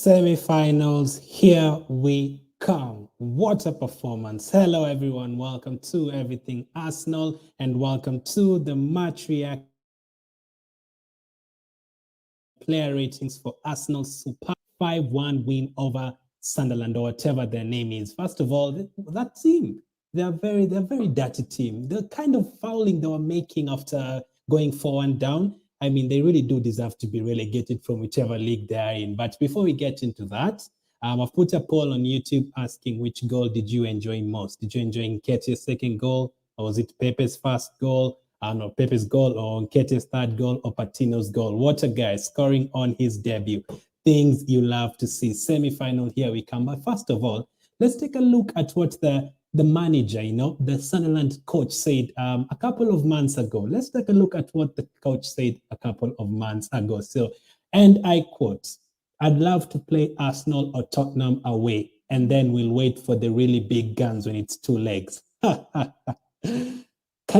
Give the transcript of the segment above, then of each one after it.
Semi-finals, here we come. What a performance. Hello, everyone. Welcome to Everything Arsenal and welcome to the match reaction player ratings for Arsenal's Super 5-1 win over Sunderland or whatever their name is. First of all, that team, they're very dirty team. The kind of fouling they were making after going 4-1 down, I mean, they really do deserve to be relegated from whichever league they are in. But before we get into that, I've put a poll on YouTube asking which goal did you enjoy most? Did you enjoy Nketiah's second goal? Or was it Pepe's first goal? No, Pepe's goal or Nketiah's third goal or Patino's goal? What a guy scoring on his debut. Things you love to see. Semi-final, here we come. But first of all, let's take a look at what the manager, the Sunderland coach said a couple of months ago. Let's take a look at what the coach said a couple of months ago. So, and I quote, "I'd love to play Arsenal or Tottenham away, and then we'll wait for the really big guns when it's two legs." Can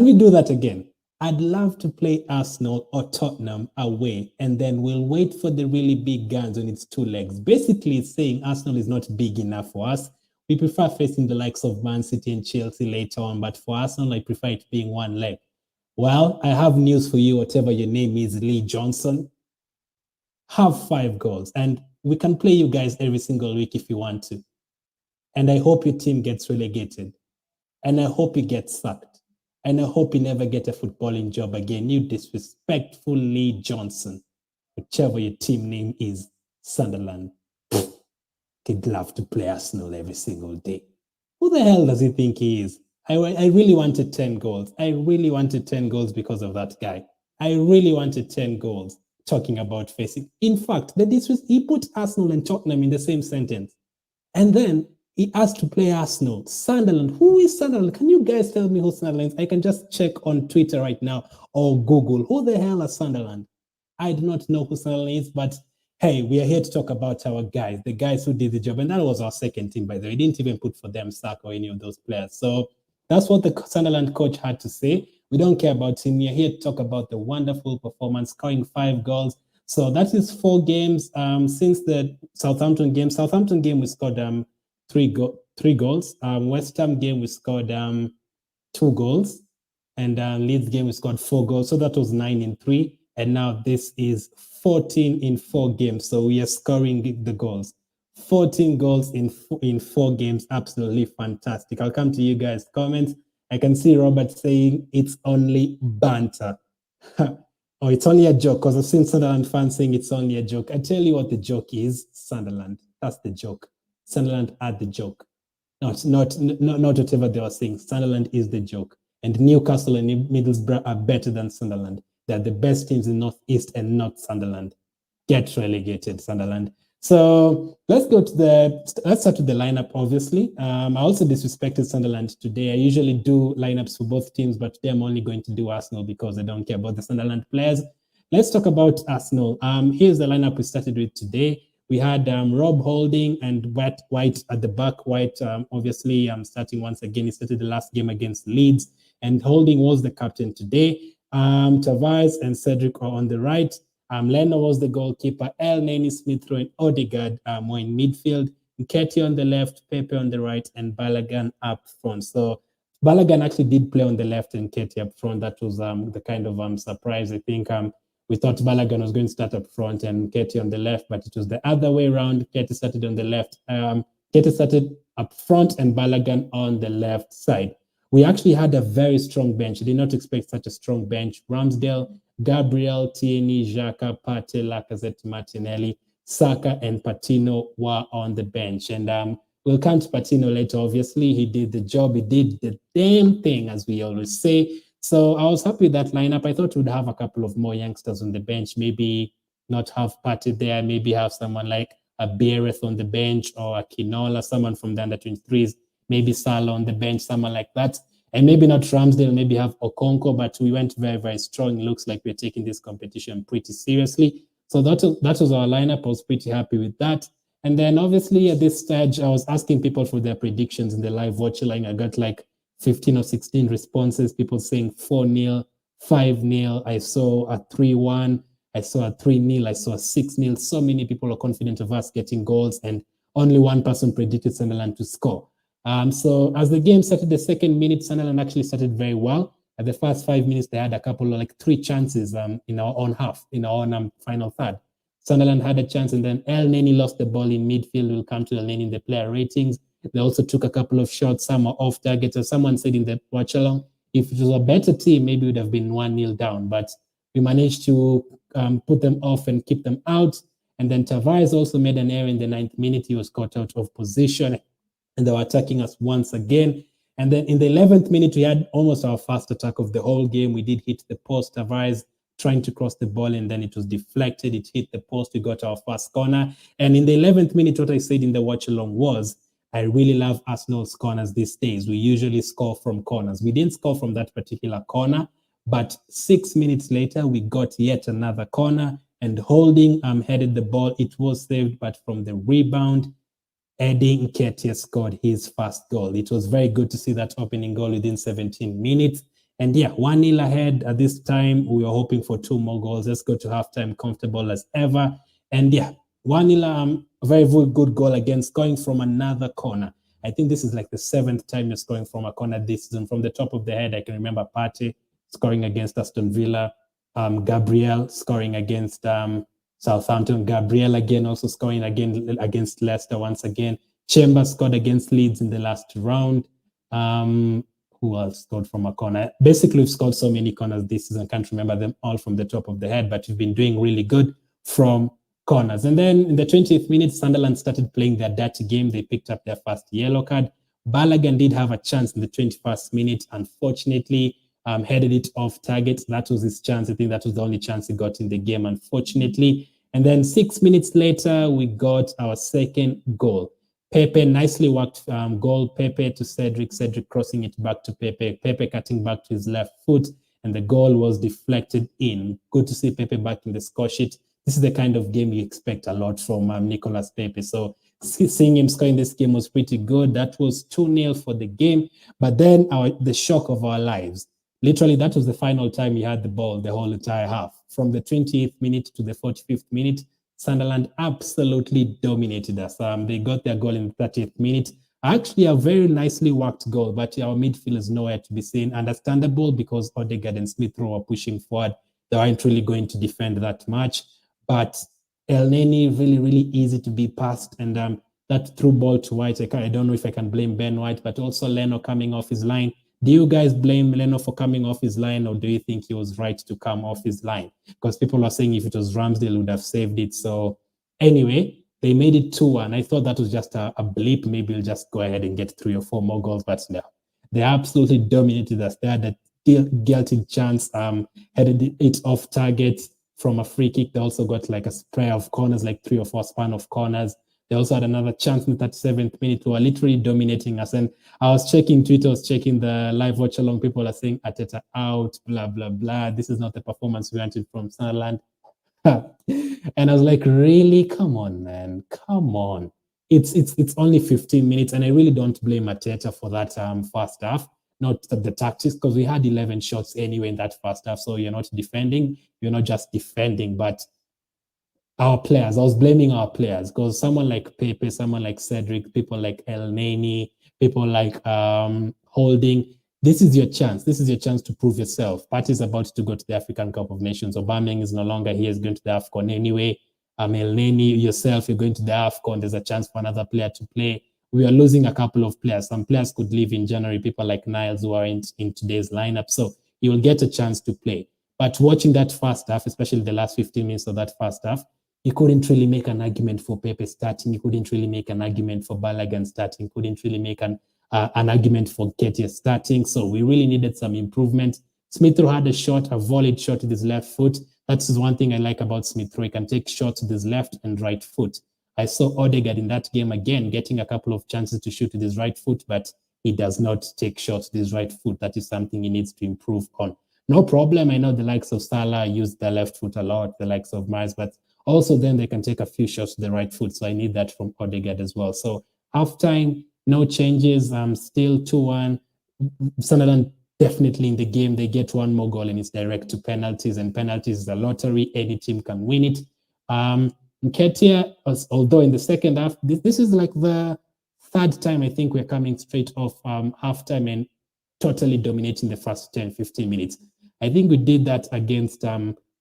we do that again? I'd love to play Arsenal or Tottenham away, and then we'll wait for the really big guns when it's two legs. Basically, it's saying Arsenal is not big enough for us. We prefer facing the likes of Man City and Chelsea later on, but for Arsenal, I prefer it being one leg. Well, I have news for you, whatever your name is, Lee Johnson. Have 5 goals, and we can play you guys every single week if you want to. And I hope your team gets relegated. And I hope you get sacked. And I hope you never get a footballing job again. You disrespectful Lee Johnson, whichever your team name is, Sunderland. He'd love to play Arsenal every single day. Who the hell does he think he is? I really wanted 10 goals. I really wanted 10 goals because of that guy. I really wanted 10 goals talking about facing. In fact, he put Arsenal and Tottenham in the same sentence. And then he asked to play Arsenal. Sunderland. Who is Sunderland? Can you guys tell me who Sunderland is? I can just check on Twitter right now or Google. Who the hell are Sunderland? I do not know who Sunderland is, but hey, we are here to talk about our guys, the guys who did the job. And that was our second team, by the way. We didn't even put for them Saka or any of those players. So that's what the Sunderland coach had to say. We don't care about him. We are here to talk about the wonderful performance, scoring 5 goals. So that is 4 games since the Southampton game. Southampton game, we scored 3 goals. West Ham game, we scored 2 goals. And Leeds game, we scored 4 goals. So that was 9 in 3. And now this is 14 in 4 games. So we are scoring the goals. 14 goals in 4 games. Absolutely fantastic. I'll come to you guys' comments. I can see Robert saying it's only banter. Oh, it's only a joke, because I've seen Sunderland fans saying it's only a joke. I tell you what the joke is, Sunderland. That's the joke. Sunderland are the joke. Not whatever they were saying. Sunderland is the joke. And Newcastle and Middlesbrough are better than Sunderland. They're the best teams in North East and not Sunderland. Get relegated, Sunderland. So let's start with the lineup, obviously. I also disrespected Sunderland today. I usually do lineups for both teams, but today I'm only going to do Arsenal because I don't care about the Sunderland players. Let's talk about Arsenal. Here's the lineup we started with today. We had Rob Holding and White at the back. White, obviously, starting once again. He started the last game against Leeds, and Holding was the captain today. Tavares and Cedric are on the right. Leno was the goalkeeper. El Neni, Smith Rowe, and Odegaard were in midfield. Nketiah on the left, Pepe on the right, and Balogun up front. So Balogun actually did play on the left and Nketiah up front. That was the kind of surprise. I think we thought Balogun was going to start up front and Nketiah on the left, but it was the other way around. Nketiah started on the left. Nketiah started up front and Balogun on the left side. We actually had a very strong bench. I did not expect such a strong bench. Ramsdale, Gabriel, Tierney, Xhaka, Partey, Lacazette, Martinelli, Saka, and Patino were on the bench. And we'll come to Patino later. Obviously, he did the job. He did the damn thing, as we always say. So I was happy with that lineup. I thought we'd have a couple of more youngsters on the bench. Maybe not have Partey there. Maybe have someone like a Beereth on the bench or a Kinola, someone from the under-23s. Maybe Salah on the bench, someone like that. And maybe not Ramsdale, maybe have Okonkwo, but we went very, very strong. It looks like we're taking this competition pretty seriously. So that was our lineup. I was pretty happy with that. And then obviously at this stage, I was asking people for their predictions in the live watch line. I got like 15 or 16 responses, people saying 4-0, 5-0. I saw a 3-1. I saw a 3-0, I saw a 6-0. So many people are confident of us getting goals, and only one person predicted Sunderland to score. So as the game started, the second minute, Sunderland actually started very well. At the first 5 minutes, they had a couple of 3 chances in our own half, in our own final third. Sunderland had a chance, and then El Neni lost the ball in midfield. We'll come to El Neni in the player ratings. They also took a couple of shots. Some are off target. As someone said in the watch along, if it was a better team, maybe it would have been 1-0 down. But we managed to put them off and keep them out. And then Tavares also made an error in the 9th minute. He was caught out of position, and they were attacking us once again. And then in the 11th minute, we had almost our first attack of the whole game. We did hit the post. Tavares trying to cross the ball, and then it was deflected. It hit the post. We got our first corner. And in the 11th minute, what I said in the watch along was, I really love Arsenal's corners these days. We usually score from corners. We didn't score from that particular corner, but 6 minutes later, we got yet another corner, and Holding headed the ball. It was saved, but from the rebound, Nketiah scored his first goal. It was very good to see that opening goal within 17 minutes. And yeah, 1-0 ahead at this time. We were hoping for 2 more goals. Let's go to halftime comfortable as ever. And yeah, 1-0, a very good goal again, scoring from another corner. I think this is like the 7th time you're scoring from a corner this season. From the top of the head, I can remember Pepe scoring against Aston Villa, Gabriel scoring against Southampton, Gabriel again also scoring again against Leicester once again. Chambers scored against Leeds in the last round. Who else scored from a corner? Basically, we've scored so many corners this season. Can't remember them all from the top of the head, but we've been doing really good from corners. And then in the 20th minute, Sunderland started playing their dirty game. They picked up their first yellow card. Balogun did have a chance in the 21st minute. Unfortunately, headed it off target. That was his chance. I think that was the only chance he got in the game, unfortunately. And then 6 minutes later, we got our second goal. Pepe, nicely worked goal. Pepe to Cedric. Cedric crossing it back to Pepe. Pepe cutting back to his left foot, and the goal was deflected in. Good to see Pepe back in the score sheet. This is the kind of game you expect a lot from Nicolas Pepe. So seeing him scoring this game was pretty good. That was 2-0 for the game. But then the shock of our lives. Literally, that was the final time he had the ball the whole entire half. From the 20th minute to the 45th minute, Sunderland absolutely dominated us. They got their goal in the 30th minute. Actually, a very nicely worked goal, but our midfield is nowhere to be seen. Understandable, because Odegaard and Smith Rowe were pushing forward. They weren't really going to defend that much. But El Neni, really, really easy to be passed. And that through ball to White, I don't know if I can blame Ben White, but also Leno coming off his line. Do you guys blame Leno for coming off his line, or do you think he was right to come off his line? Because people are saying if it was Ramsdale, would have saved it. So anyway, they made it 2-1. I thought that was just a blip. Maybe we'll just go ahead and get 3 or 4 more goals. But no, they absolutely dominated us. They had a guilty chance, headed it off target from a free kick. They also got like a spray of corners, like 3 or 4 span of corners. They also had another chance in the 37th minute. Who were literally dominating us. And I was checking Twitter, I was checking the live watch along. People are saying Arteta out, blah, blah, blah. This is not the performance we wanted from Sunderland. And I was like, really? Come on, man. Come on. It's only 15 minutes. And I really don't blame Arteta for that first half. Not the tactics, because we had 11 shots anyway in that first half. So you're not defending. You're not just defending, but our players. I was blaming our players, because someone like Pepe, someone like Cedric, people like El Neni, people like Holding, this is your chance. This is your chance to prove yourself. Partey is about to go to the African Cup of Nations. Aubameyang is no longer here. He's going to the AFCON anyway. El Neni, yourself, you're going to the AFCON. There's a chance for another player to play. We are losing a couple of players. Some players could leave in January. People like Niles who are in today's lineup. So you will get a chance to play. But watching that first half, especially the last 15 minutes of that first half, you couldn't really make an argument for Pepe starting. You couldn't really make an argument for Balogun starting. You couldn't really make an argument for Nketiah starting. So we really needed some improvement. Smith Rowe had a volleyed shot with his left foot. That's one thing I like about Smith Rowe. He can take shots with his left and right foot. I saw Odegaard in that game again, getting a couple of chances to shoot with his right foot, but he does not take shots with his right foot. That is something he needs to improve on. No problem. I know the likes of Salah use their left foot a lot, the likes of Miles, but also then they can take a few shots with the right foot. So I need that from Odegaard as well. So halftime, no changes. Still 2-1. Sunderland definitely in the game. They get one more goal and it's direct to penalties, and penalties is a lottery. Any team can win it. Nketiah, although in the second half, this is like the third time I think we're coming straight off halftime and totally dominating the first 10, 15 minutes. I think we did that against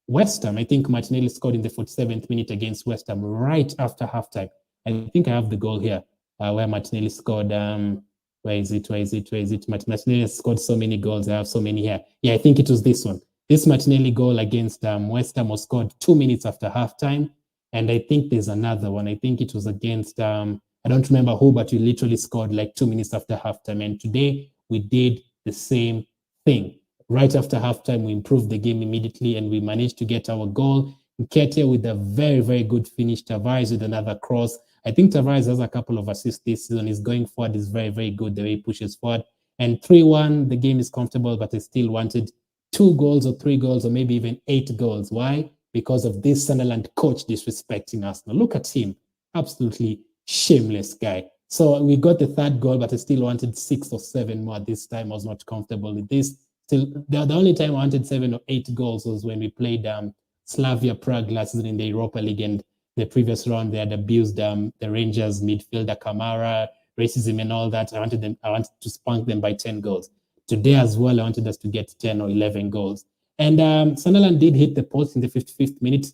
West Ham. I think Martinelli scored in the 47th minute against West Ham right after halftime. I think I have the goal here where Martinelli scored. Where is it? Martinelli has scored so many goals. I have so many here. Yeah, I think it was this one. This Martinelli goal against West Ham was scored 2 minutes after halftime. And I think there's another one. I think it was against, I don't remember who, but we literally scored like 2 minutes after halftime. And today we did the same thing. Right after halftime, we improved the game immediately and we managed to get our goal. Nketiah with a very, very good finish. Tavares with another cross. I think Tavares has a couple of assists this season. He's going forward. Is very, very good the way he pushes forward. And 3-1, the game is comfortable, but I still wanted 2 goals or 3 goals or maybe even 8 goals. Why? Because of this Sunderland coach disrespecting Arsenal. Look at him. Absolutely shameless guy. So we got the 3rd goal, but I still wanted 6 or 7 more. This time I was not comfortable with this. Still, the only time I wanted 7 or 8 goals was when we played Slavia Prague last season in the Europa League, and the previous round they had abused the Rangers midfielder Kamara, racism and all that. I wanted to spunk them by 10 goals. Today as well, I wanted us to get 10 or 11 goals. And Sunderland did hit the post in the 55th minute.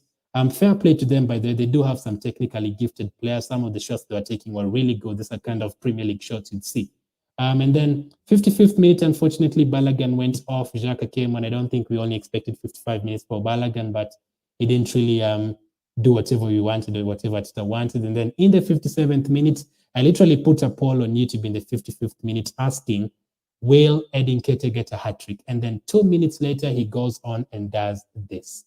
Fair play to them, by the way. They do have some technically gifted players. Some of the shots they were taking were really good. These are kind of Premier League shots you'd see. And then 55th minute, unfortunately, Balogun went off. Xhaka came on. I don't think we only expected 55 minutes for Balogun, but he didn't really do whatever we wanted or whatever Arteta wanted. And then in the 57th minute, I literally put a poll on YouTube in the 55th minute asking, will Nketiah get a hat-trick? And then 2 minutes later, he goes on and does this.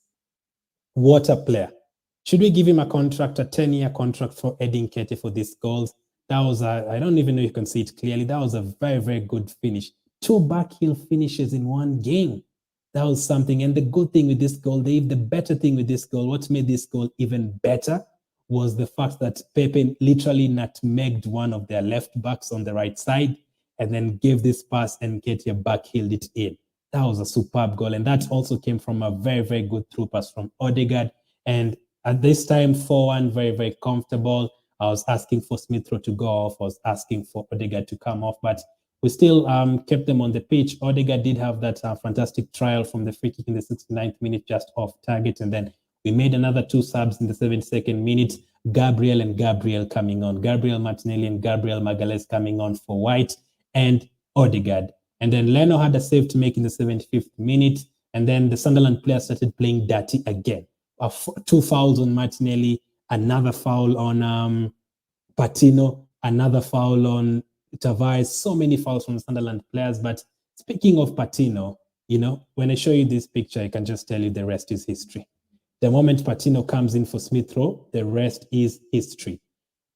What a player. Should we give him a contract, a 10-year contract for Nketiah for these goals? That was I don't even know if you can see it clearly. That was a very, very good finish. 2 backheel finishes in one game. That was something. And the good thing with this goal, the better thing with this goal, what made this goal even better was the fact that Pepe literally nutmegged one of their left backs on the right side and then gave this pass and Nketiah backheeled it in. That was a superb goal. And that also came from a very, very good through pass from Odegaard. And at this time, 4-1, very, very comfortable. I was asking for Smith Rowe to go off. I was asking for Odegaard to come off. But we still kept them on the pitch. Odegaard did have that fantastic trial from the free kick in the 69th minute, just off target. And then we made another 2 subs in the 72nd minute. Gabriel and Gabriel coming on. Gabriel Martinelli and Gabriel Magalhaes coming on for White and Odegaard. And then Leno had a save to make in the 75th minute. And then the Sunderland players started playing dirty again. 2 fouls on Martinelli, another foul on Patino, another foul on Tavares. So many fouls from the Sunderland players. But speaking of Patino, when I show you this picture, I can just tell you the rest is history. The moment Patino comes in for Smith Rowe, the rest is history.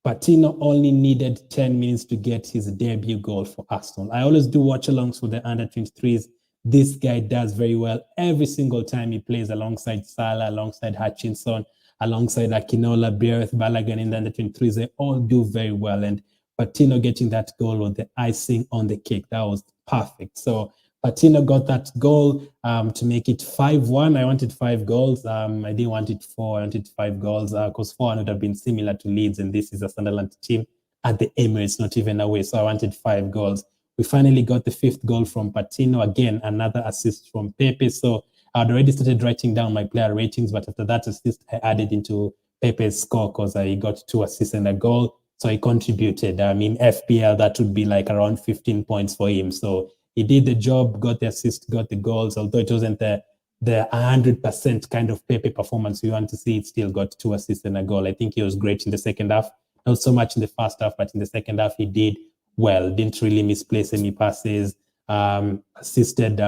Patino only needed 10 minutes to get his debut goal for Arsenal. I always do watch-alongs for the under-23s. This guy does very well every single time he plays alongside Salah, alongside Hutchinson, alongside Akinola, Beereth, Balogun in the under-23s. They all do very well. And Patino getting that goal was the icing on the cake. That was perfect. So Patino got that goal to make it 5-1. I wanted 5 goals. I didn't want it 4. I wanted 5 goals because 4 would have been similar to Leeds, and this is a Sunderland team at the Emirates, not even away. So I wanted 5 goals. We finally got the 5th goal from Patino. Again, another assist from Pepe. So I'd already started writing down my player ratings, but after that assist, I added into Pepe's score because I got 2 assists and a goal. So he contributed. In FPL, that would be like around 15 points for him. So he did the job, got the assist, got the goals, although it wasn't the 100% kind of Pepe performance we want to see. It still got 2 assists and a goal. I think he was great in the second half. Not so much in the first half, but in the second half, he did well. Didn't really misplace any passes, assisted,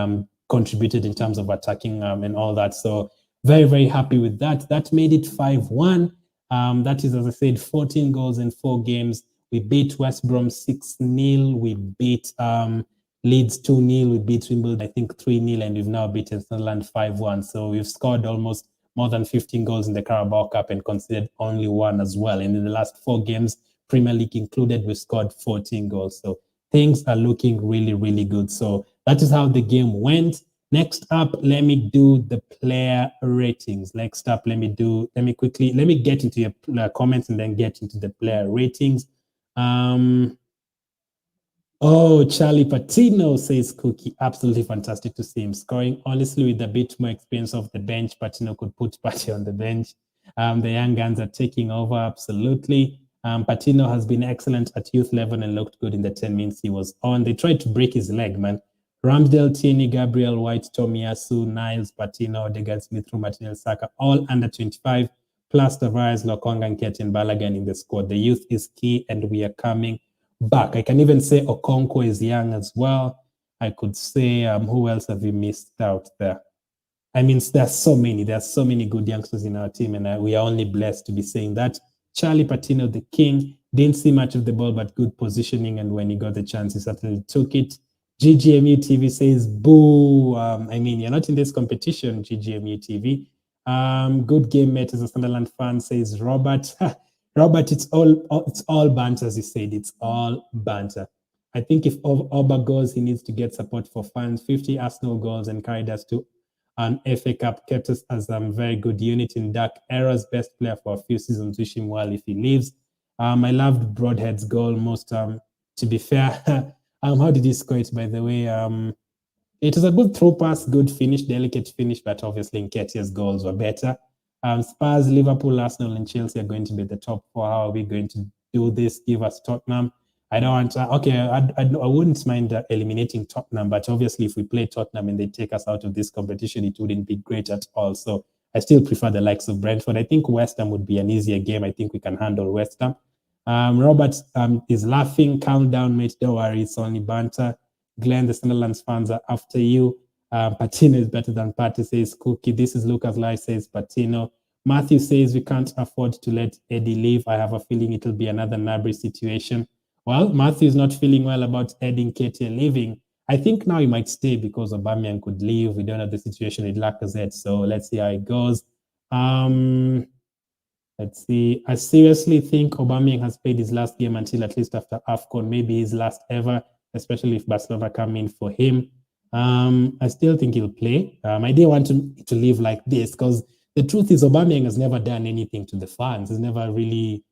contributed in terms of attacking and all that. So very, very happy with that. That made it 5-1. That is, as I said, 14 goals in 4 games. We beat West Brom 6-0. We beat Leeds 2-0. We beat Wimbledon, I think 3-0, and we've now beaten Sunderland 5-1. So we've scored almost more than 15 goals in the Carabao Cup and conceded only 1 as well. And in the last 4 games, Premier League included, we scored 14 goals. So things are looking really, really good. So that is how the game went. Next up, let me do the player ratings. Next up, let me get into your comments and then get into the player ratings. Oh, Charlie Patino, says Cookie. Absolutely fantastic to see him scoring. Honestly, with a bit more experience off the bench, Patino could put Patty on the bench. The young guns are taking over, absolutely. Patino has been excellent at youth level and looked good in the 10 minutes he was on. They tried to break his leg, man. Ramsdale, Tierney, Gabriel, White, Tomiyasu, Niles, Patino, Odegaard, Smith, Martinez, Saka, all under 25, plus Tavares, Lokonga, Nketiah, and Balogun in the squad. The youth is key, and we are coming back. I can even say Okonkwo is young as well. I could say, who else have we missed out there? I mean, there's so many good youngsters in our team, and we are only blessed to be saying that. Charlie Patino, the king, didn't see much of the ball, but good positioning, and when he got the chance, he certainly took it. GGMU TV says, boo. I mean, you're not in this competition, GGMU TV. Good game, mate, as a Sunderland fan, says Robert. Robert, it's all banter, as you said. It's all banter. I think if Oba goes, he needs to get support for fans. 50 Arsenal goals and carried us to an FA Cup, kept us as a very good unit in dark eras. Best player for a few seasons. Wish him well if he leaves. I loved Broadhead's goal most. To be fair, how did he score it? By the way, it was a good throw pass, good finish, delicate finish, but obviously Nketiah's goals were better. Spurs, Liverpool, Arsenal, and Chelsea are going to be the top four. How are we going to do this? Give us Tottenham. I don't want to, okay, I wouldn't mind eliminating Tottenham, but obviously if we play Tottenham and they take us out of this competition, it wouldn't be great at all. So I still prefer the likes of Brentford. I think West Ham would be an easier game. I think we can handle West Ham. Robert is laughing. Calm down, mate. Don't worry. It's only banter. Glenn, the Sunderland fans are after you. Patino is better than Patty, says Cookie. This is Lucas Live, says Patino. Matthew says we can't afford to let Eddie leave. I have a feeling it'll be another Nabry situation. Well, Matthew is not feeling well about Eddie Nketiah leaving. I think now he might stay because Aubameyang could leave. We don't know the situation with Lacazette, so let's see how it goes. Let's see. I seriously think Aubameyang has played his last game until at least after AFCON, maybe his last ever, especially if Barcelona come in for him. I still think he'll play. I didn't want to leave like this because the truth is Aubameyang has never done anything to the fans. He's never really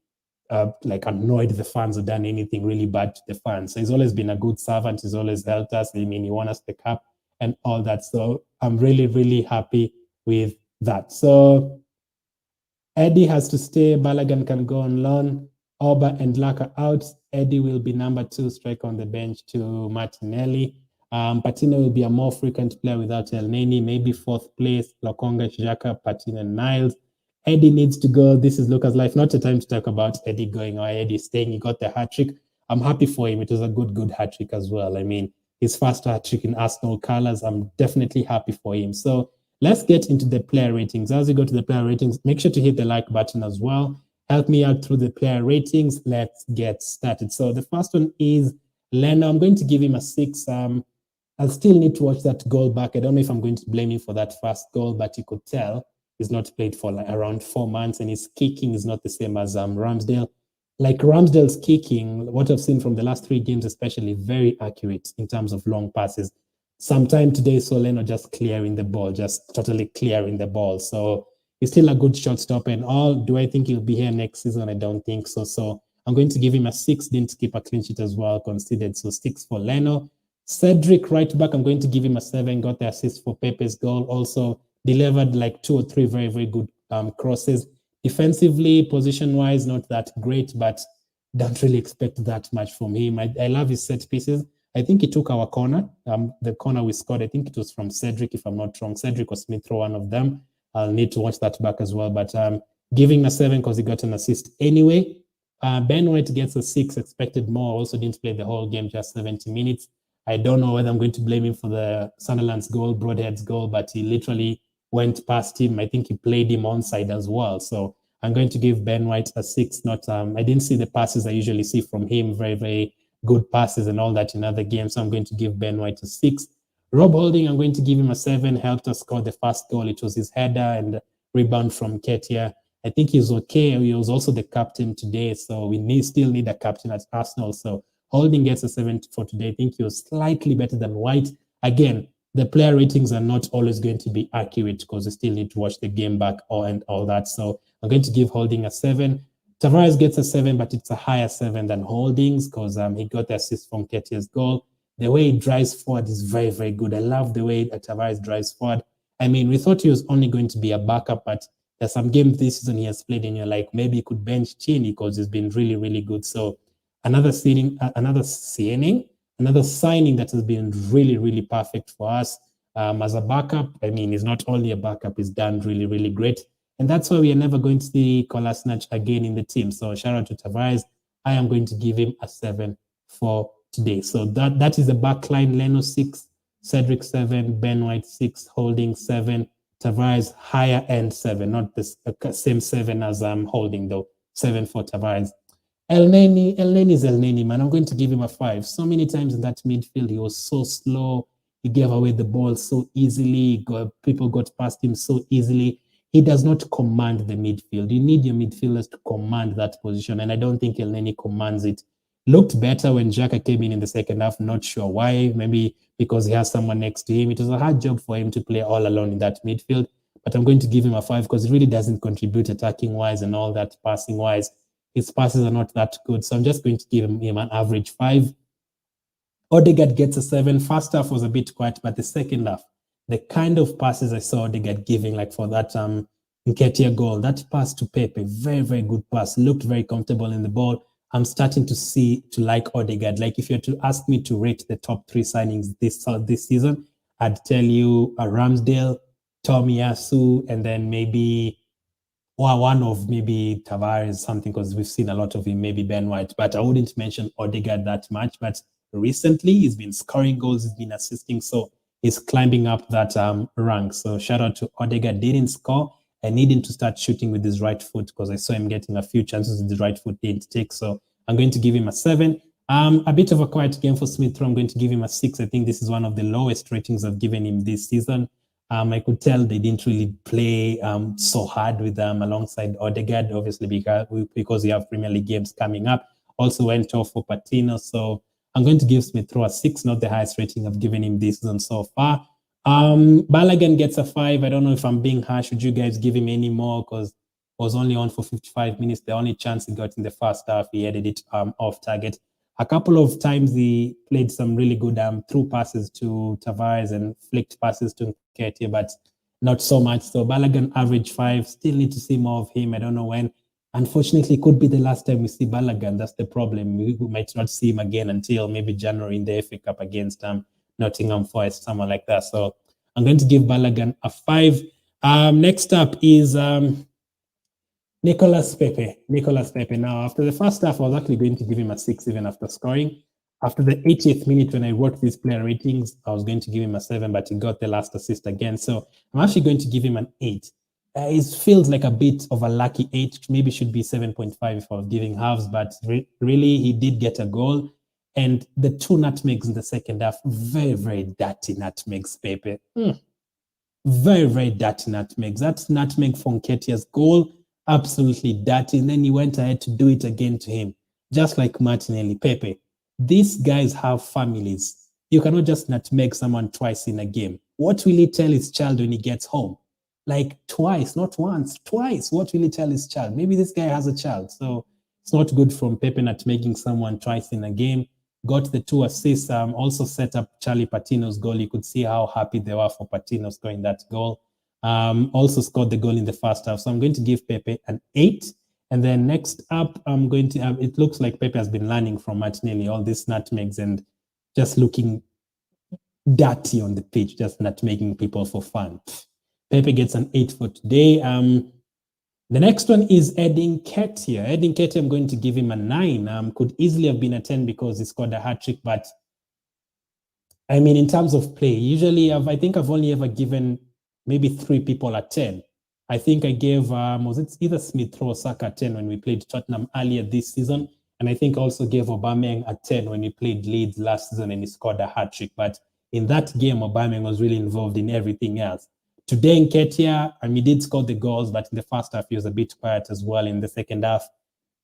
like annoyed the fans or done anything really bad to the fans. So he's always been a good servant. He's always helped us. I mean, he won us the cup and all that. So I'm really, really happy with that. So Eddie has to stay. Balogun can go on loan. Oba and Laka out. Eddie will be number 2 striker on the bench to Martinelli. Patino will be a more frequent player without El Neni, maybe 4th place. Lokonga, Xhaka, Patino, and Niles. Eddie needs to go. This is Lucas Life. Not a time to talk about Eddie going or Eddie staying. He got the hat-trick. I'm happy for him. It was a good hat-trick as well. I mean, his first hat-trick in Arsenal colours. I'm definitely happy for him. So let's get into the player ratings. As we go to the player ratings, make sure to hit the like button as well. Help me out through the player ratings. Let's get started. So the first one is Leno. I'm going to give him a 6. I'll still need to watch that goal back. I don't know if I'm going to blame him for that first goal, but you could tell he's not played for like around 4 months, and his kicking is not the same as Ramsdale. Like Ramsdale's kicking, what I've seen from the last 3 games, especially, very accurate in terms of long passes. Sometime today, Soleno just clearing the ball, just totally clearing the ball. So he's still a good shortstop and all. Do I think he'll be here next season? I don't think so. So I'm going to give him a 6. Didn't keep a clean sheet as well, considered. So 6 for Leno. Cedric, right back, I'm going to give him a 7. Got the assist for Pepe's goal. Also delivered like 2 or 3 very, very good crosses. Defensively, position-wise, not that great, but don't really expect that much from him. I love his set pieces. I think he took our corner. The corner we scored, I think it was from Cedric, if I'm not wrong. Cedric or Smith, one of them. I'll need to watch that back as well. But giving a 7 because he got an assist anyway. Ben White gets a 6, expected more. Also didn't play the whole game, just 70 minutes. I don't know whether I'm going to blame him for the Sunderland's goal, Broadhead's goal, but he literally went past him. I think he played him onside as well. So I'm going to give Ben White a 6. Not I didn't see the passes I usually see from him. Very, very good passes and all that in other games. So I'm going to give Ben White a 6. Rob Holding, I'm going to give him a 7. Helped us score the first goal. It was his header and rebound from Nketiah. I think he's okay. He was also the captain today. So we still need a captain at Arsenal. So Holding gets a 7 for today. I think he was slightly better than White. again, the player ratings are not always going to be accurate because you still need to watch the game back and all that. So I'm going to give Holding a 7. Tavares gets a 7, but it's a higher 7 than Holdings because he got the assist from Nketiah's goal. The way he drives forward is very, very good. I love the way Tavares drives forward. I mean, we thought he was only going to be a backup, but there's some games this season he has played and you're like, maybe he could bench Chini because he's been really, really good. So another signing that has been really, really perfect for us as a backup. I mean, he's not only a backup, he's done really, really great. And that's why we are never going to see Kolasinac again in the team. So shout out to Tavares. I am going to give him a 7 for today. So that is the back line. Leno 6, Cedric 7, Ben White 6, Holding 7, Tavares higher end 7, not the same 7 as I'm Holding though. 7 for Tavares. El Neni is El Neni, man. I'm going to give him a 5. So many times in that midfield, he was so slow. He gave away the ball so easily. People got past him so easily. He does not command the midfield. You need your midfielders to command that position, and I don't think El Neni commands it. Looked better when Xhaka came in the second half. Not sure why. Maybe because he has someone next to him. It was a hard job for him to play all alone in that midfield, but I'm going to give him a 5 because he really doesn't contribute attacking-wise and all that passing-wise. His passes are not that good, so I'm just going to give him an average 5. Odegaard gets a 7. First half was a bit quiet, but the second half, the kind of passes I saw Odegaard giving, like for that Nketiah goal, that pass to Pepe, very, very good pass, looked very comfortable in the ball. I'm starting to like Odegaard. Like if you're to ask me to rate the top 3 signings this season, I'd tell you Ramsdale, Tomiyasu, and then maybe one of maybe Tavares, something, because we've seen a lot of him, maybe Ben White, but I wouldn't mention Odegaard that much. But recently he's been scoring goals, he's been assisting, so he's climbing up that rank. So shout out to Odegaard. Didn't score. I need him to start shooting with his right foot because I saw him getting a few chances with his right foot didn't take. So I'm going to give him a 7. A bit of a quiet game for Smith Rowe. I'm going to give him a 6. I think this is one of the lowest ratings I've given him this season. I could tell they didn't really play so hard with them alongside Odegaard, obviously because we have Premier League games coming up. Also went off for Patino. So I'm going to give Smith Rowe a 6, not the highest rating I've given him this season so far. Balogun gets a 5. I don't know if I'm being harsh. Would you guys give him any more? Because was only on for 55 minutes. The only chance he got in the first half, he headed it off target. A couple of times he played some really good through passes to Tavares and flicked passes to Nketiah, but not so much. So Balogun average 5. Still need to see more of him. I don't know when. Unfortunately, it could be the last time we see Balogun. That's the problem. We might not see him again until maybe January in the FA Cup against Nottingham Forest, someone like that. So I'm going to give Balogun a 5. Next up is Nicolas Pepe. Now, after the first half, I was actually going to give him a 6 even after scoring. After the 80th minute, when I wrote these player ratings, I was going to give him a 7, but he got the last assist again. So I'm actually going to give him an 8. It feels like a bit of a lucky 8. Maybe should be 7.5 if I was giving halves, but really, he did get a goal. And the 2 nutmegs in the second half, very, very dirty nutmegs, Pepe. Very, very dirty nutmegs. That nutmeg from Nketiah's goal, absolutely dirty. And then he went ahead to do it again to him, just like Martinelli. Pepe, these guys have families. You cannot just nutmeg someone twice in a game. What will he tell his child when he gets home? Like twice, not once, twice. What will he tell his child? Maybe this guy has a child. So it's not good from Pepe nutmegging someone twice in a game. Got the 2 assists, also set up Charlie Patino's goal. You could see how happy they were for Patino scoring that goal. Also scored the goal in the first half. So I'm going to give Pepe an 8. And then next up, I'm going to it looks like Pepe has been learning from Martinelli, all these nutmegs and just looking dirty on the pitch, just nutmegging people for fun. Pepe gets an 8 for today. The next one is Nketiah. Nketiah, I'm going to give him a 9. Could easily have been a 10 because he scored a hat-trick, but I mean, in terms of play, usually I think I've only ever given maybe 3 people a 10. I think I gave, was it either Smith Rowe or Saka a 10 when we played Tottenham earlier this season, and I think I also gave Aubameyang a 10 when we played Leeds last season and he scored a hat-trick. But in that game, Aubameyang was really involved in everything else. Today, Nketiah, he did score the goals, but in the first half, he was a bit quiet as well in the second half.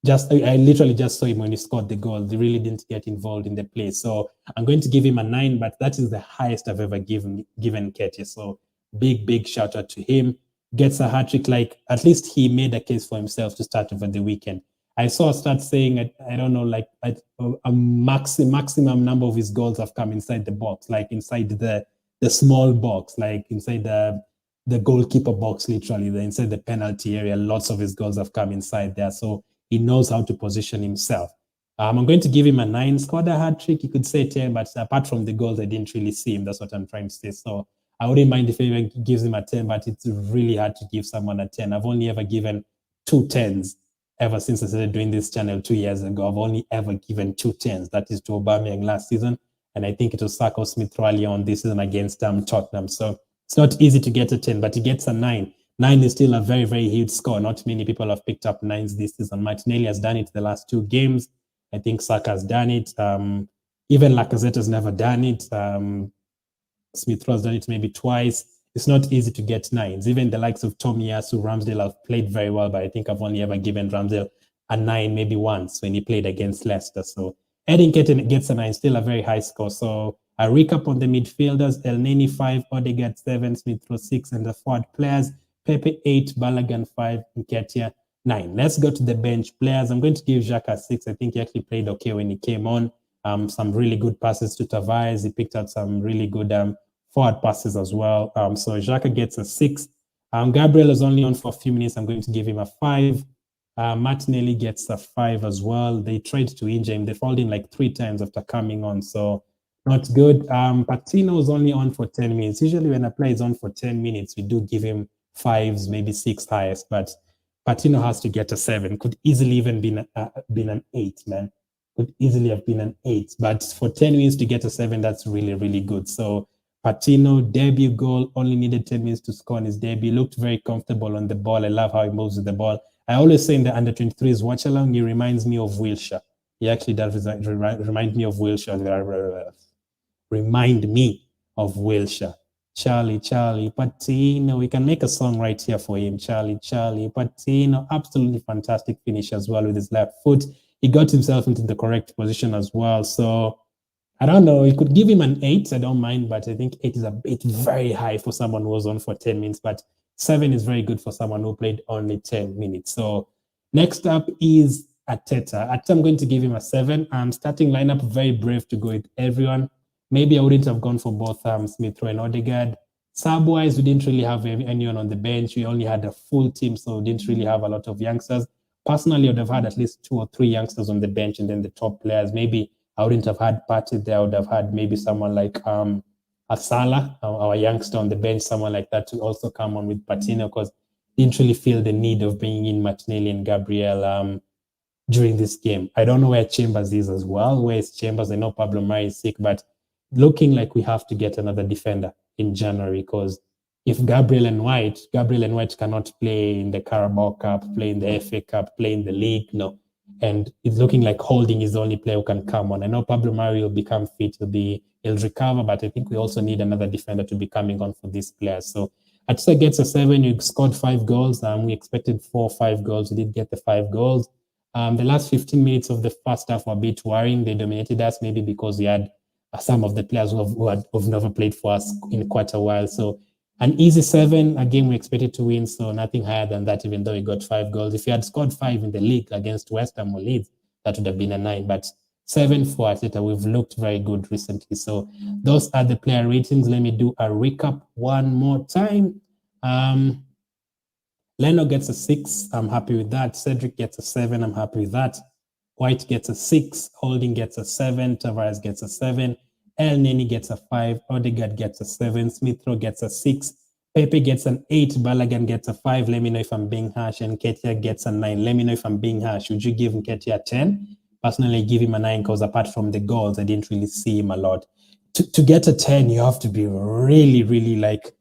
I literally just saw him when he scored the goal. He really didn't get involved in the play. So I'm going to give him a 9, but that is the highest I've ever given Nketiah. So big shout out to him. Gets a hat-trick. Like, at least he made a case for himself to start over the weekend. I saw a stat saying, I don't know, like a maximum number of his goals have come inside the box, like inside the small box, like inside the goalkeeper box, literally, inside the penalty area. Lots of his goals have come inside there. So he knows how to position himself. I'm going to give him a 9. Scored a hat-trick, you could say 10, but apart from the goals, I didn't really see him. That's what I'm trying to say. So I wouldn't mind if anyone gives him a 10, but it's really hard to give someone a 10. I've only ever given 2 10s ever since I started doing this channel 2 years ago. I've only ever given 2 10s. That is to Aubameyang last season, and I think it was Saka Smith Rowe on this season against Tottenham. So it's not easy to get a 10, but he gets a 9. 9 is still a very huge score. Not many people have picked up 9s this season. Martinelli has done it the last 2 games. I think Saka has done it. Even Lacazette has never done it. Smith Rowe has done it maybe twice. It's not easy to get 9s. Even the likes of Tomiyasu, Ramsdale have played very well, but I think I've only ever given Ramsdale a 9 maybe once when he played against Leicester. So Nketiah gets a 9, still a very high score. So a recap on the midfielders: Elneny 5, Odegaard 7, Smith Rowe 6, and the forward players: Pepe 8, Balogun 5, Nketiah 9. Let's go to the bench players. I'm going to give Xhaka 6. I think he actually played okay when he came on. Some really good passes to Tavares. He picked out some really good forward passes as well. So Xhaka gets a 6. Gabriel is only on for a few minutes. I'm going to give him a 5. Martinelli gets a 5 as well. They tried to injure him. They fouled him like 3 times after coming on. So not good. Patino is only on for 10 minutes. Usually when a player is on for 10 minutes, we do give him 5s, maybe 6 highest. But Patino has to get a 7. Could easily even been an 8, man. Could easily have been an 8. But for 10 minutes to get a 7, that's really good. So Patino, debut goal, only needed 10 minutes to score on his debut. Looked very comfortable on the ball. I love how he moves with the ball. I always say in the under-23s watch along, he reminds me of Wilshere. He actually does remind me of Wilshere. Remind me of Wilshere. Charlie, Patino. We can make a song right here for him. Charlie, Patino. Absolutely fantastic finish as well with his left foot. He got himself into the correct position as well. So I don't know. You could give him an 8. I don't mind, but I think 8 is a bit very high for someone who was on for 10 minutes. But 7 is very good for someone who played only 10 minutes. So next up is Arteta. I'm going to give him a 7. Starting lineup, very brave to go with everyone. Maybe I wouldn't have gone for both Smith Rowe and Odegaard. Sub-wise, we didn't really have anyone on the bench. We only had a full team, so we didn't really have a lot of youngsters. Personally, I would have had at least 2 or 3 youngsters on the bench, and then the top players. Maybe I wouldn't have had Partey there. I would have had maybe someone like Asala, our youngster on the bench, someone like that to also come on with Patino, because didn't really feel the need of bringing in Martinelli and Gabriel during this game. I don't know where Chambers is as well. Where is Chambers? I know Pablo Mari is sick, but looking like we have to get another defender in January, because if Gabriel and White cannot play in the Carabao Cup, play in the FA Cup, play in the league, no. And it's looking like Holding is the only player who can come on. I know Pablo Mari will become fit, he'll recover, but I think we also need another defender to be coming on for these players. So Arteta gets a 7. You scored 5 goals. We expected 4 or 5 goals. We did get the 5 goals. The last 15 minutes of the first half were a bit worrying. They dominated us, maybe because we had some of the players who've never played for us in quite a while. So an easy 7, a game we expected to win, so nothing higher than that, even though we got 5 goals. If you had scored 5 in the league against West Ham or Leeds, that would have been a 9. But 7 for Arteta. We've looked very good recently. So those are the player ratings. Let me do a recap one more time. Leno gets a 6. I'm happy with that. Cedric gets a 7. I'm happy with that. White gets a 6. Holding gets a 7. Tavares gets a 7. Elneny gets a 5. Odegaard gets a 7. Smith Rowe gets a 6. Pepe gets an 8. Balogun gets a 5. Let me know if I'm being harsh. And Nketiah gets a 9. Let me know if I'm being harsh. Would you give Nketiah a 10? Personally, I give him a 9 because apart from the goals, I didn't really see him a lot. To get a 10, you have to be really like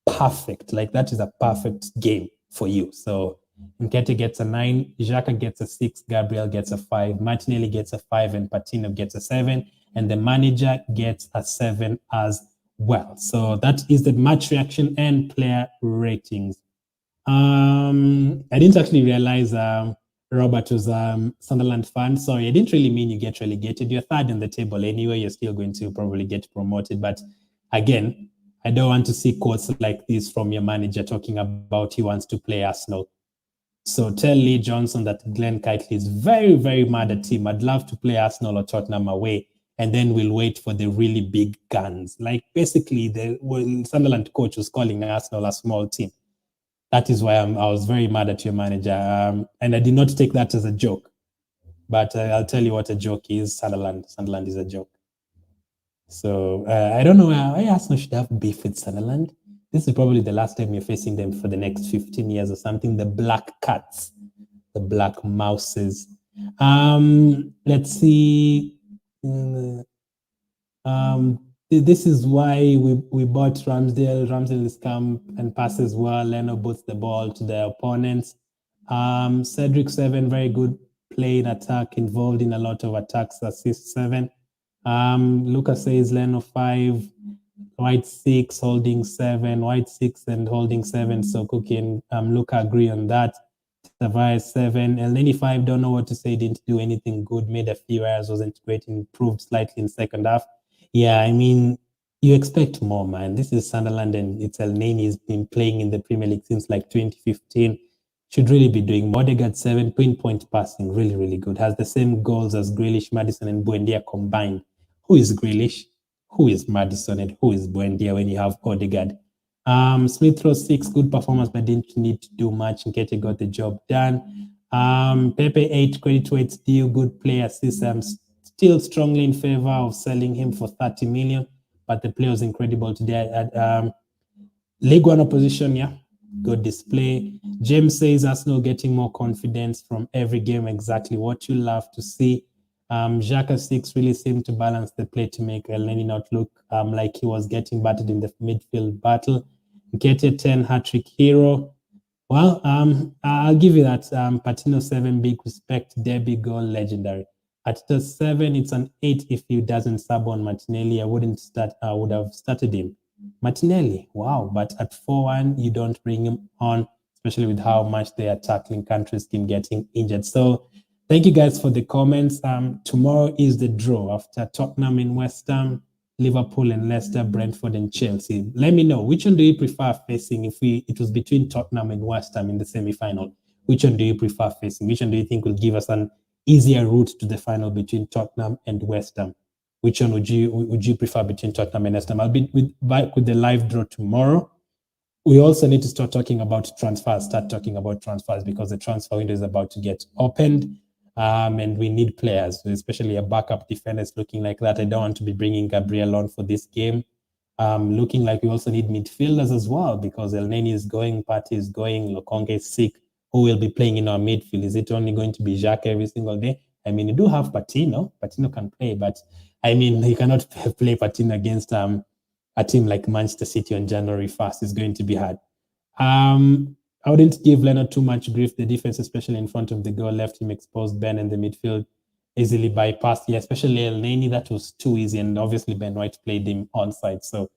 perfect. Like that is a perfect game for you. So Nketiah gets a 9, Xhaka gets a 6, Gabriel gets a 5, Martinelli gets a 5, and Patino gets a 7, and the manager gets a 7 as well. So that is the match reaction and player ratings. I didn't actually realize Robert was Sunderland fan. Sorry, I didn't really mean you get relegated. You're third in the table anyway. You're still going to probably get promoted. But again, I don't want to see quotes like this from your manager talking about he wants to play Arsenal. So tell Lee Johnson that Glen Kightley is very, very mad at him. I'd love to play Arsenal or Tottenham away, and then we'll wait for the really big guns. Like basically, the Sunderland coach was calling Arsenal a small team. That is why I was very mad at your manager. And I did not take that as a joke. But I'll tell you what a joke is. Sunderland. Sunderland is a joke. So I don't know why Arsenal should have beef with Sunderland. This is probably the last time you're facing them for the next 15 years or something. The Black Cats, the Black Mouses. Let's see. This is why we bought Ramsdale. Ramsdale is come and passes well. Leno boots the ball to the opponents. Cedric 7, very good play in attack, involved in a lot of attacks, assist 7. Lucas says Leno 5, White 6, holding 7, White 6 and holding 7. So Cookie and Luca agree on that. Tavares 7, El 5, don't know what to say, didn't do anything good, made a few errors, wasn't great, improved slightly in second half. Yeah, I mean, you expect more, man. This is Sunderland and it's El Neni's been playing in the Premier League since like 2015. Should really be doing more. Odegaard 7, pinpoint passing, really, really good. Has the same goals as Grealish, Maddison and Buendia combined. Who is Grealish? Who is Maddison and who is Buendia when you have Odegaard? Smith Rowe 6, good performance, but didn't need to do much. Nketiah got the job done. Pepe 8, credit to its due, good play assist. I'm still strongly in favor of selling him for 30 million, but the play was incredible today. League One opposition, yeah, good display. James says Arsenal getting more confidence from every game, exactly what you love to see. Xhaka 6 really seemed to balance the play to make El Neni not look like he was getting battered in the midfield battle. Nketiah 10, hat-trick hero. Well, I'll give you that. Patino 7, big respect, derby goal, legendary. At the 7, it's an 8 if he doesn't sub on Martinelli. I would have started him. Martinelli, wow. But at 4-1, you don't bring him on, especially with how much they are tackling countries team getting injured. So thank you guys for the comments. Tomorrow is the draw after Tottenham in West Ham, Liverpool and Leicester, Brentford and Chelsea. Let me know, which one do you prefer facing if it was between Tottenham and West Ham in the semi-final? Which one do you prefer facing? Which one do you think will give us an easier route to the final between Tottenham and West Ham? Which one would you prefer between Tottenham and West Ham? I'll be back with the live draw tomorrow. We also need to start talking about transfers, because the transfer window is about to get opened. And we need players, especially a backup defender looking like that. I don't want to be bringing Gabriel on for this game. Looking like we also need midfielders as well, because El Neni is going, Partey is going, Lokonga is sick. Who will be playing in our midfield? Is it only going to be Xhaka every single day? I mean, you do have Patino. Patino can play, but I mean, you cannot play Patino against a team like Manchester City on January 1st. It's going to be hard. I wouldn't give Leonard too much grief. The defense, especially in front of the goal, left him exposed. Ben in the midfield easily bypassed. Yeah, especially El Neni, that was too easy. And obviously Ben White played him onside. So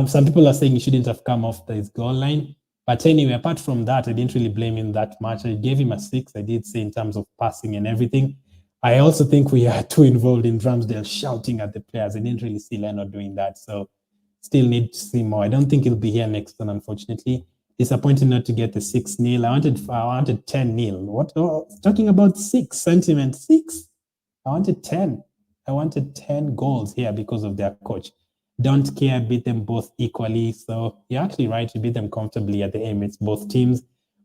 some people are saying he shouldn't have come off his goal line. But anyway, apart from that, I didn't really blame him that much. I gave him a 6. I did say in terms of passing and everything. I also think we are too involved in Ramsdale shouting at the players. I didn't really see Leonard doing that. So still need to see more. I don't think he'll be here next one, unfortunately. Disappointed not to get the 6-0. I wanted 10-0. What? Oh, talking about 6 sentiment. 6. I wanted 10. I wanted 10 goals here because of their coach. Don't care, beat them both equally. So you're actually right to beat them comfortably at the Emirates, both teams.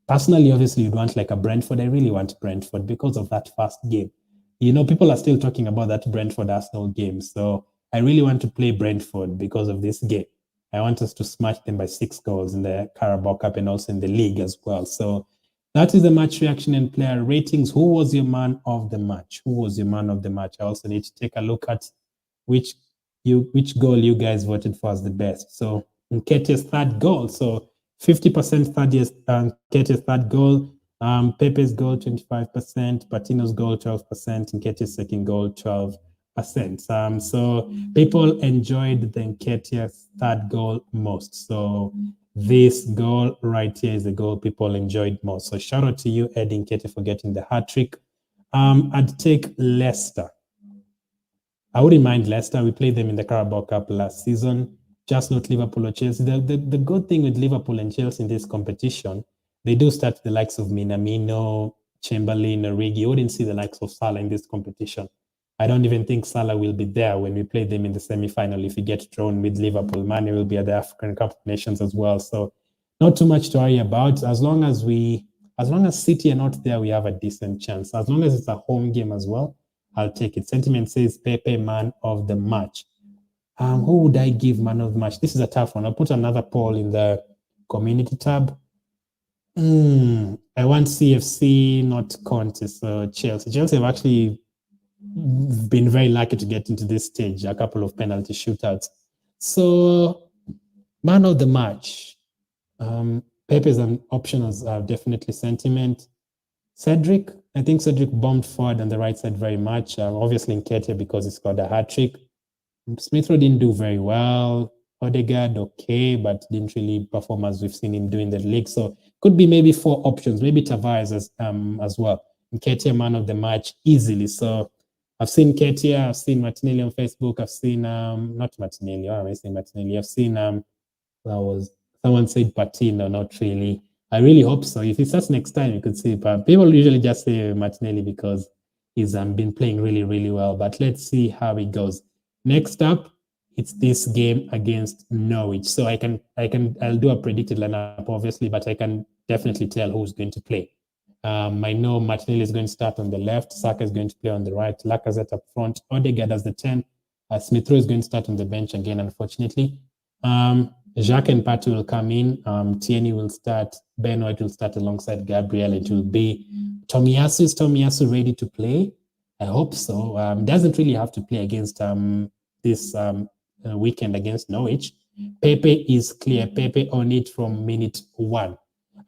Personally, obviously, you'd want like a Brentford. I really want Brentford because of that first game. You know, people are still talking about that Brentford-Arsenal game. So I really want to play Brentford because of this game. I want us to smash them by 6 goals in the Carabao Cup and also in the league as well. So that is the match reaction and player ratings. Who was your man of the match? Who was your man of the match? I also need to take a look at which goal you guys voted for as the best. So Nketiah's third goal. So 50% Nketiah's third goal. Pepe's goal 25%. Patino's goal 12%. Nketiah's second goal 12%. So people enjoyed the Nketiah's third goal most. So This goal right here is the goal people enjoyed most. So shout out to you, Nketiah, for getting the hat trick. I'd take Leicester. I wouldn't mind Leicester. We played them in the Carabao Cup last season, just not Liverpool or Chelsea. The good thing with Liverpool and Chelsea in this competition, they do start the likes of Minamino, Chamberlain, Origi. You wouldn't see the likes of Salah in this competition. I don't even think Salah will be there when we play them in the semi-final. If we get drawn with Liverpool, Mane will be at the African Cup of Nations as well. So not too much to worry about. As long as City are not there, we have a decent chance. As long as it's a home game as well, I'll take it. Sentiment says Pepe, man of the match. Who would I give man of the match? This is a tough one. I'll put another poll in the community tab. I want CFC, not Conte. So Chelsea. Chelsea have actually been very lucky to get into this stage, a couple of penalty shootouts. So, man of the match. Pepe is an option as definitely sentiment. Cedric, I think Cedric bombed forward on the right side very much. Obviously, Nketiah because he scored a hat trick. Smith Rowe didn't do very well. Odegaard, okay, but didn't really perform as we've seen him do in the league. So could be maybe 4 options, maybe Tavares as well. Nketiah, man of the match, easily. So I've seen Nketiah, I've seen Martinelli on Facebook, I've seen not Martinelli, why am I saying Martinelli? I've seen someone said Patino, not really. I really hope so. If it starts next time, you could see. But people usually just say Martinelli because he's been playing really, really well. But let's see how it goes. Next up, it's this game against Norwich. So I'll do a predicted lineup, obviously, but I can definitely tell who's going to play. I know Martinelli is going to start on the left. Saka is going to play on the right. Lacazette up front. Odegaard as the 10. Smith Rowe is going to start on the bench again, unfortunately. Jacques and Patu will come in. Tierney will start. Ben White will start alongside Gabriel. It will be Tomiyasu. Is Tomiyasu ready to play? I hope so. Doesn't really have to play against this weekend against Norwich. Pepe is clear. Pepe on it from minute 1.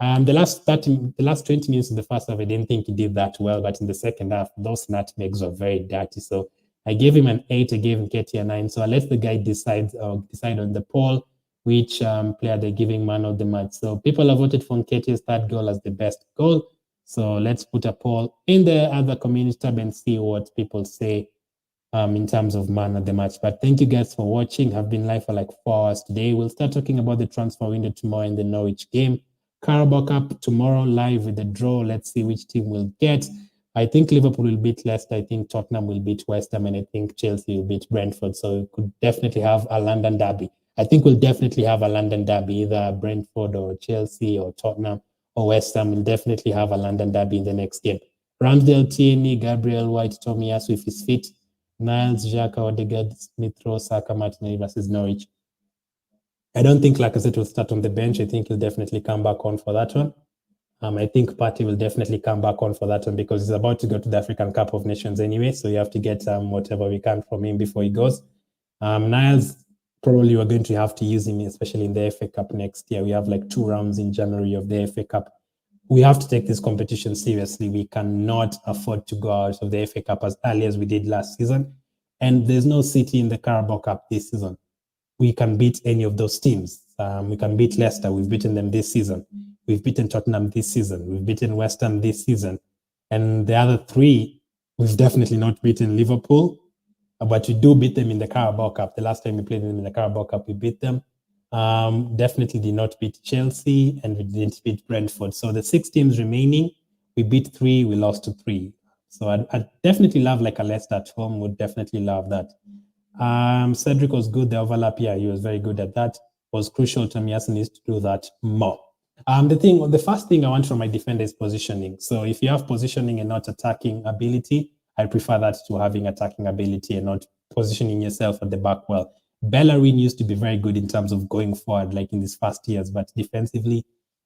The last 20 minutes of the first half, I didn't think he did that well, but in the second half, those nutmegs were very dirty. So I gave him an 8. I gave Nketiah a 9. So I'll let the guy decide on the poll which player they're giving man of the match. So people have voted for Nketiah's third goal as the best goal. So let's put a poll in the other community tab and see what people say in terms of man of the match. But thank you guys for watching. I've been live for like 4 hours today. We'll start talking about the transfer window tomorrow in the Norwich game. Carabao Cup tomorrow live with the draw. Let's see which team will get. I think Liverpool will beat Leicester. I think Tottenham will beat West Ham, and I think Chelsea will beat Brentford. So we could definitely have a London derby. I think we'll definitely have a London derby, either Brentford or Chelsea or Tottenham or West Ham. We'll definitely have a London derby in the next game. Ramsdale, Tierney, Gabriel, White, Tomiyasu if he's fit, Niles, Xhaka, Odegaard, Smith Rowe, Saka, Martinelli versus Norwich. I don't think Lacazette will start on the bench. I think he'll definitely come back on for that one. I think Partey will definitely come back on for that one because he's about to go to the African Cup of Nations anyway. So you have to get whatever we can from him before he goes. Niles, probably we're going to have to use him, especially in the FA Cup next year. We have like 2 rounds in January of the FA Cup. We have to take this competition seriously. We cannot afford to go out of the FA Cup as early as we did last season. And there's no City in the Carabao Cup this season. We can beat any of those teams. We can beat Leicester. We've beaten them this season. We've beaten Tottenham this season. We've beaten West Ham this season. And the other 3, we've definitely not beaten Liverpool, but we do beat them in the Carabao Cup. The last time we played them in the Carabao Cup, we beat them. Definitely did not beat Chelsea, and we didn't beat Brentford. So the 6 teams remaining, we beat 3, we lost to 3. So I'd definitely love like a Leicester at home. Would definitely love that. Cedric was good. The overlap, yeah, he was very good at that. Was crucial. Tomiyasu needs to do that more. The first thing I want from my defender is positioning. So if you have positioning and not attacking ability, I prefer that to having attacking ability and not positioning yourself at the back well. Bellerin used to be very good in terms of going forward, like in his first years, but defensively,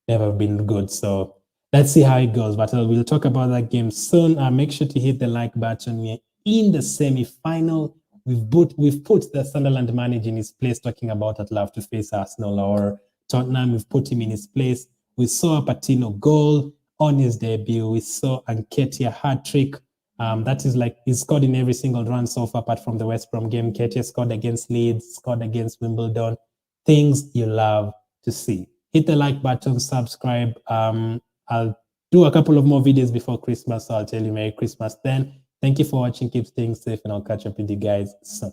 never been good. So let's see how it goes. But we'll talk about that game soon. Make sure to hit the like button. We're in the semi-final. We've put the Sunderland manager in his place, talking about I'd love to face Arsenal or Tottenham. We've put him in his place. We saw a Patino goal on his debut. We saw Nketiah hat trick. That is like he's scored in every single run so far, apart from the West Brom game. Nketiah scored against Leeds, scored against Wimbledon. Things you love to see. hit the like button, subscribe. I'll do a couple of more videos before Christmas, so I'll tell you Merry Christmas then. Thank you for watching. Keep staying safe, and I'll catch up with you guys soon.